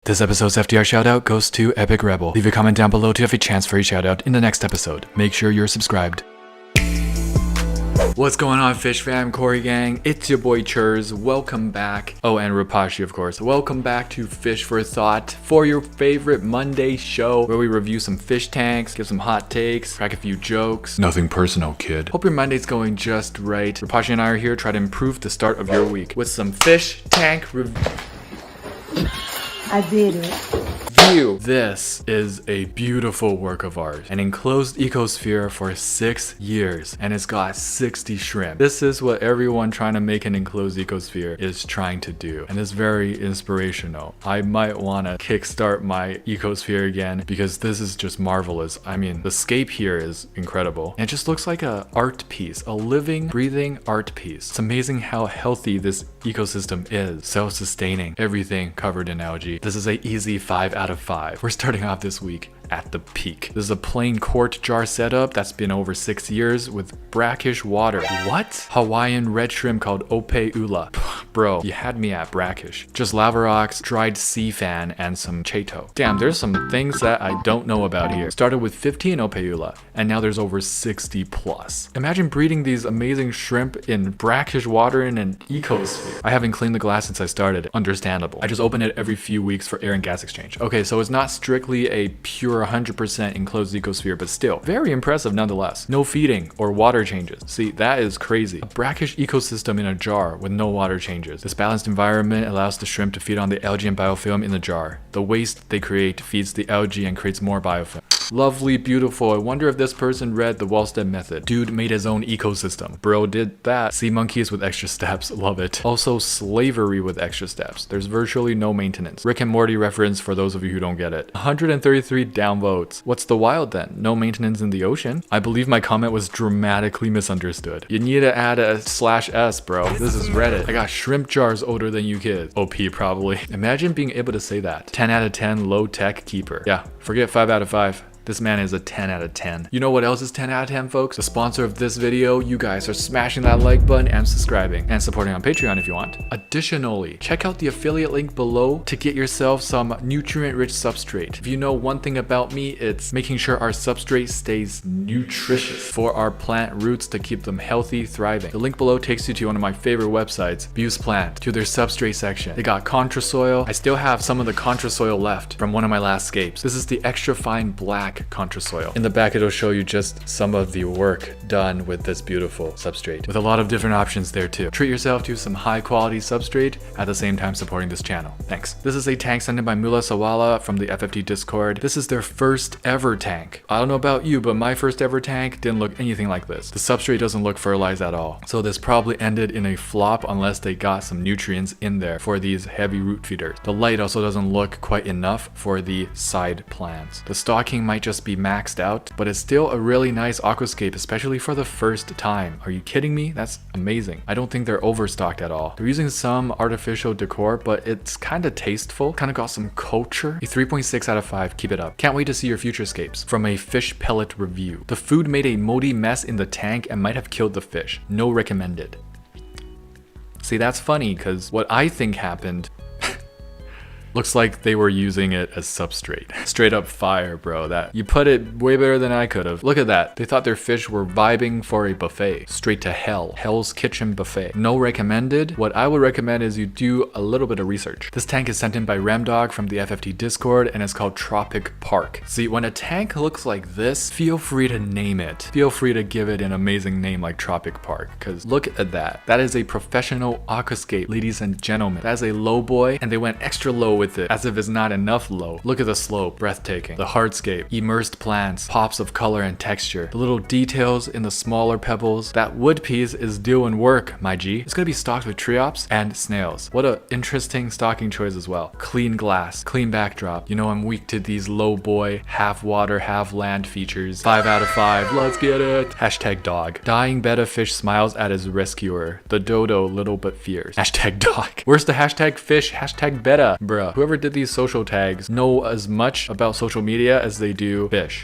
This episode's FDR shoutout goes to Epic Rebel. Leave a comment down below to have a chance for a shoutout in the next episode. Make sure you're subscribed. What's going on, Fish Fam, Corey Gang? It's your boy Churs. Welcome back. Oh, and Rapashi, of course. Welcome back to Fish for Thought, for your favorite Monday show where we review some fish tanks, give some hot takes, crack a few jokes. Nothing personal, kid. Hope your Monday's going just right. Rapashi and I are here to try to improve the start of your week with some fish tank review. I did it. This is a beautiful work of art, an enclosed ecosphere for 6 years, and it's got 60 shrimp. This is what everyone trying to make an enclosed ecosphere is trying to do, and it's very inspirational. I might want to kickstart my ecosphere again because this is just marvelous. I mean, the scape here is incredible, and it just looks like an art piece, a living, breathing art piece. It's amazing how healthy this ecosystem is, self-sustaining, everything covered in algae. This is an easy 5 out of 5. We're starting off this week at the peak. This is a plain quart jar setup that's been over 6 years with brackish water. What? Hawaiian red shrimp called Ope Ula. Bro, you had me at brackish. Just lava rocks, dried sea fan, and some chato. Damn, there's some things that I don't know about here. Started with 15 Ope Ula, and now there's over 60 plus. Imagine breeding these amazing shrimp in brackish water in an ecosphere. I haven't cleaned the glass since I started. Understandable. I just open it every few weeks for air and gas exchange. Okay, so it's not strictly a pure 100% enclosed ecosphere, but still very impressive nonetheless. No feeding or water changes. See, that is crazy. A brackish ecosystem in a jar with no water changes. This balanced environment allows the shrimp to feed on the algae and biofilm in the jar. The waste they create feeds the algae and creates more biofilm. Lovely, beautiful. I wonder if this person read the Wallstead method. Dude made his own ecosystem. Bro did that. Sea monkeys with extra steps. Love it. Also slavery with extra steps. There's virtually no maintenance. Rick and Morty reference for those of you who don't get it. 133 downvotes. What's the wild then? No maintenance in the ocean? I believe my comment was dramatically misunderstood. You need to add a /s, bro. This is Reddit. I got shrimp jars older than you kids. OP probably. Imagine being able to say that. 10 out of 10 low tech keeper. Yeah, forget 5 out of 5. This man is a 10 out of 10. You know what else is 10 out of 10, folks? The sponsor of this video, you guys are smashing that like button and subscribing and supporting on Patreon if you want. Additionally, check out the affiliate link below to get yourself some nutrient-rich substrate. If you know one thing about me, it's making sure our substrate stays nutritious for our plant roots to keep them healthy, thriving. The link below takes you to one of my favorite websites, Buse Plant, to their substrate section. They got contra soil. I still have some of the contra soil left from one of my last scapes. This is the extra fine black contra soil. In the back, it'll show you just some of the work done with this beautiful substrate, with a lot of different options there too. Treat yourself to some high quality substrate at the same time supporting this channel. Thanks. This is a tank sent in by Mula Sawala from the FFT Discord. This is their first ever tank. I don't know about you, but my first ever tank didn't look anything like this. The substrate doesn't look fertilized at all. So this probably ended in a flop unless they got some nutrients in there for these heavy root feeders. The light also doesn't look quite enough for the side plants. The stocking might just be maxed out, but it's still a really nice aquascape, especially for the first time. Are you kidding me? That's amazing. I don't think they're overstocked at all. They're using some artificial decor, but it's kind of tasteful, kind of got some culture. A 3.6 out of 5, keep it up. Can't wait to see your future scapes. From a fish pellet review. The food made a moldy mess in the tank and might have killed the fish. No recommended. See, that's funny because what I think happened looks like they were using it as substrate. Straight up fire, bro. That you put it way better than I could have. Look at that. They thought their fish were vibing for a buffet. Straight to hell. Hell's Kitchen buffet. No recommended. What I would recommend is you do a little bit of research. This tank is sent in by Ramdog from the FFT Discord and it's called Tropic Park. See, when a tank looks like this, feel free to name it. Feel free to give it an amazing name like Tropic Park, because look at that. That is a professional aquascape, ladies and gentlemen. That is a low boy, and they went extra low with it, as if it's not enough low. Look at the slope, breathtaking. The hardscape, immersed plants, pops of color and texture. The little details in the smaller pebbles. That wood piece is doing work, my G. It's gonna be stocked with triops and snails. What a interesting stocking choice as well. Clean glass, clean backdrop. You know I'm weak to these low boy, half water, half land features. 5 out of 5, let's get it. Hashtag dog. Dying betta fish smiles at his rescuer. The dodo little but fierce. Hashtag dog. Where's the hashtag fish? Hashtag betta, bruh. Whoever did these social tags know as much about social media as they do fish.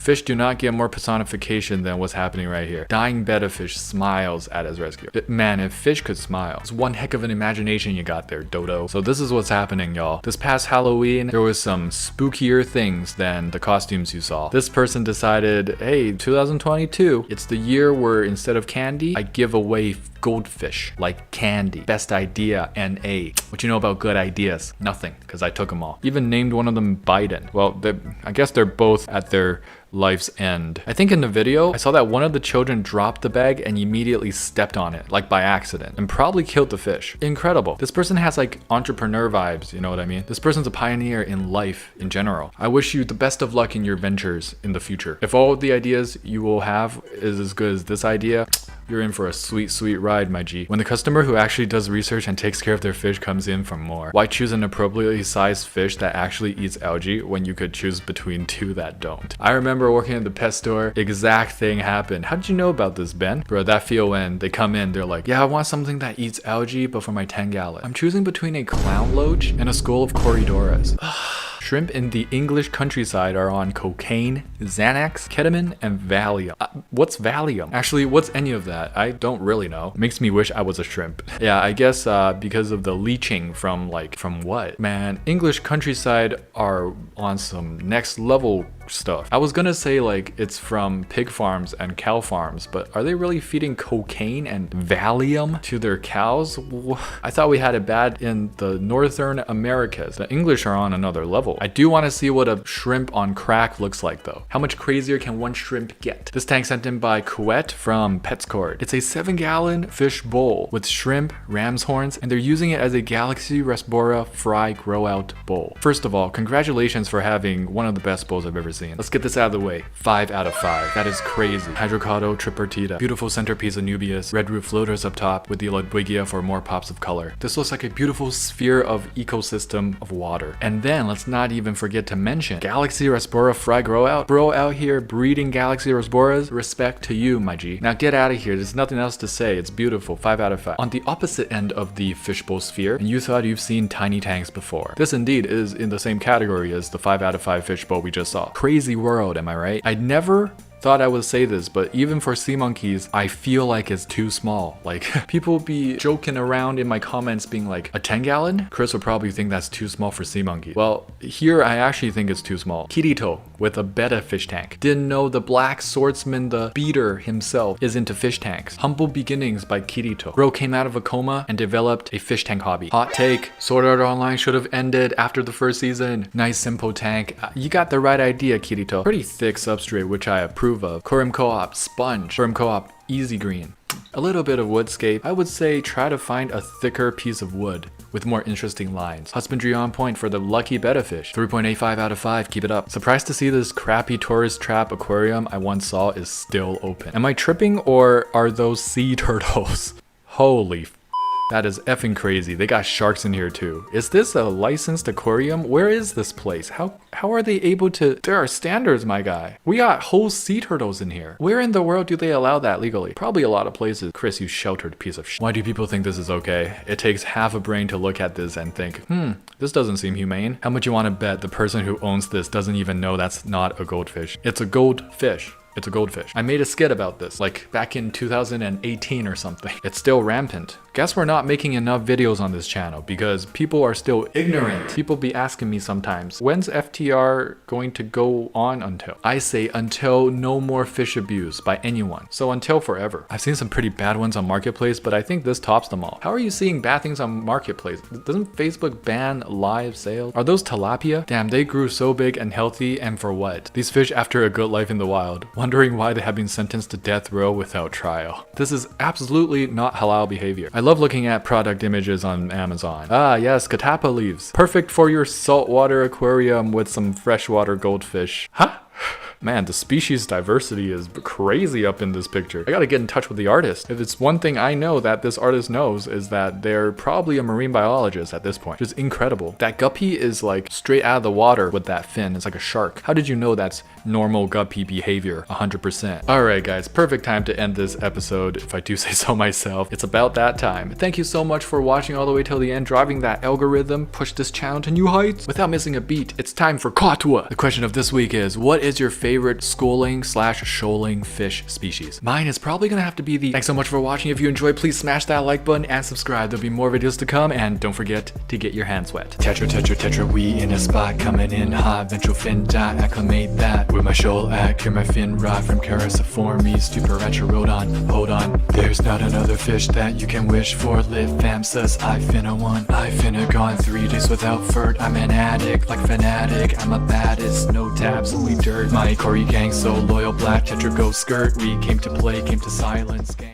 Fish do not get more personification than what's happening right here. Dying betta fish smiles at his rescuer. Man, if fish could smile, it's one heck of an imagination you got there, Dodo. So this is what's happening, y'all. This past Halloween, there was some spookier things than the costumes you saw. This person decided, hey, 2022, it's the year where instead of candy, I give away goldfish like candy. Best idea, NA. What you know about good ideas? Nothing, because I took them all. Even named one of them Biden. Well, I guess they're both at their life's end. I think in the video, I saw that one of the children dropped the bag and immediately stepped on it, like by accident, and probably killed the fish. Incredible. This person has like entrepreneur vibes, you know what I mean? This person's a pioneer in life in general. I wish you the best of luck in your ventures in the future. If all the ideas you will have is as good as this idea, you're in for a sweet, sweet ride, my G. When the customer who actually does research and takes care of their fish comes in for more, why choose an appropriately sized fish that actually eats algae when you could choose between two that don't? I remember working at the pet store, exact thing happened. How did you know about this, Ben? Bro, that feel when they come in, they're like, yeah, I want something that eats algae, but for my 10-gallon. I'm choosing between a clown loach and a skull of Corydoras. Shrimp in the English countryside are on cocaine, Xanax, ketamine, and Valium. What's Valium? Actually, what's any of that? I don't really know. Makes me wish I was a shrimp. Yeah, I guess because of the leaching from what? Man, English countryside are on some next level stuff. I was gonna say like it's from pig farms and cow farms, but are they really feeding cocaine and Valium to their cows? I thought we had it bad in the Northern Americas. The English are on another level. I do want to see what a shrimp on crack looks like though. How much crazier can one shrimp get? This tank sent in by Kuwait from PetScored. It's a 7-gallon fish bowl with shrimp, ram's horns, and they're using it as a Galaxy Rasbora fry grow out bowl. First of all, congratulations for having one of the best bowls I've ever seen. Let's get this out of the way. 5 out of 5. That is crazy. Hydrocaudo tripartita. Beautiful centerpiece Anubias. Red root floaters up top with the Ludwigia for more pops of color. This looks like a beautiful sphere of ecosystem of water. And then let's not even forget to mention Galaxy Rasbora fry grow out. Bro out here breeding Galaxy Rasboras. Respect to you, my G. Now get out of here. There's nothing else to say. It's beautiful. 5 out of 5. On the opposite end of the fishbowl sphere, and you thought you've seen tiny tanks before. This indeed is in the same category as the 5 out of 5 fishbowl we just saw. Crazy world, am I right? I never thought I would say this, but even for sea monkeys, I feel like it's too small. Like, people be joking around in my comments being like, a 10-gallon? Chris would probably think that's too small for sea monkey. Well, here I actually think it's too small. Kirito with a betta fish tank. Didn't know the black swordsman, the beater himself, is into fish tanks. Humble beginnings by Kirito. Bro came out of a coma and developed a fish tank hobby. Hot take, Sword Art Online should have ended after the first season. Nice simple tank. You got the right idea, Kirito. Pretty thick substrate, which I approve of. Korim Co-op sponge. Korim Co-op easy green. A little bit of woodscape. I would say try to find a thicker piece of wood with more interesting lines. Husbandry on point for the lucky betta fish. 3.85 out of 5. Keep it up. Surprised to see this crappy tourist trap aquarium I once saw is still open. Am I tripping or are those sea turtles? Holy that is effing crazy. They got sharks in here too. Is this a licensed aquarium? Where is this place? How are they able to? There are standards, my guy. We got whole sea turtles in here. Where in the world do they allow that legally? Probably a lot of places. Chris, you sheltered piece of shit. Why do people think this is okay? It takes half a brain to look at this and think, this doesn't seem humane. How much you want to bet the person who owns this doesn't even know that's not a goldfish? It's a goldfish. It's a goldfish. I made a skit about this, like back in 2018 or something. It's still rampant. Guess we're not making enough videos on this channel because people are still ignorant. People be asking me sometimes, when's FTR going to go on until? I say until no more fish abuse by anyone. So until forever. I've seen some pretty bad ones on Marketplace, but I think this tops them all. How are you seeing bad things on Marketplace? Doesn't Facebook ban live sales? Are those tilapia? Damn, they grew so big and healthy, and for what? These fish after a good life in the wild. Wondering why they have been sentenced to death row without trial. This is absolutely not halal behavior. I love looking at product images on Amazon. Ah yes, catappa leaves. Perfect for your saltwater aquarium with some freshwater goldfish. Huh? Man, the species diversity is crazy up in this picture. I gotta get in touch with the artist. If it's one thing I know that this artist knows is that they're probably a marine biologist at this point. Just incredible. That guppy is like straight out of the water with that fin. It's like a shark. How did you know that's normal guppy behavior? 100%. Alright guys, perfect time to end this episode, if I do say so myself. It's about that time. Thank you so much for watching all the way till the end, driving that algorithm, push this channel to new heights. Without missing a beat, it's time for Katwa. The question of this week is, what is your favorite favorite schooling slash shoaling fish species. Mine is probably gonna have to be the... Thanks so much for watching. If you enjoyed, please smash that like button and subscribe. There'll be more videos to come, and don't forget to get your hands wet. Tetra, tetra, tetra, we in a spot, coming in hot. Ventral fin dot, acclimate that. Where my shoal at, clear my fin rod from Characiformes to Paracherodon. Hold on, there's not another fish that you can wish for. Live fam says I finna one. I finna gone 3 days without furt. I'm an addict, like fanatic. I'm a baddest, no tabs, only dirt. My Cory gang so loyal, black tetra go skirt. We came to play, came to silence. Gang.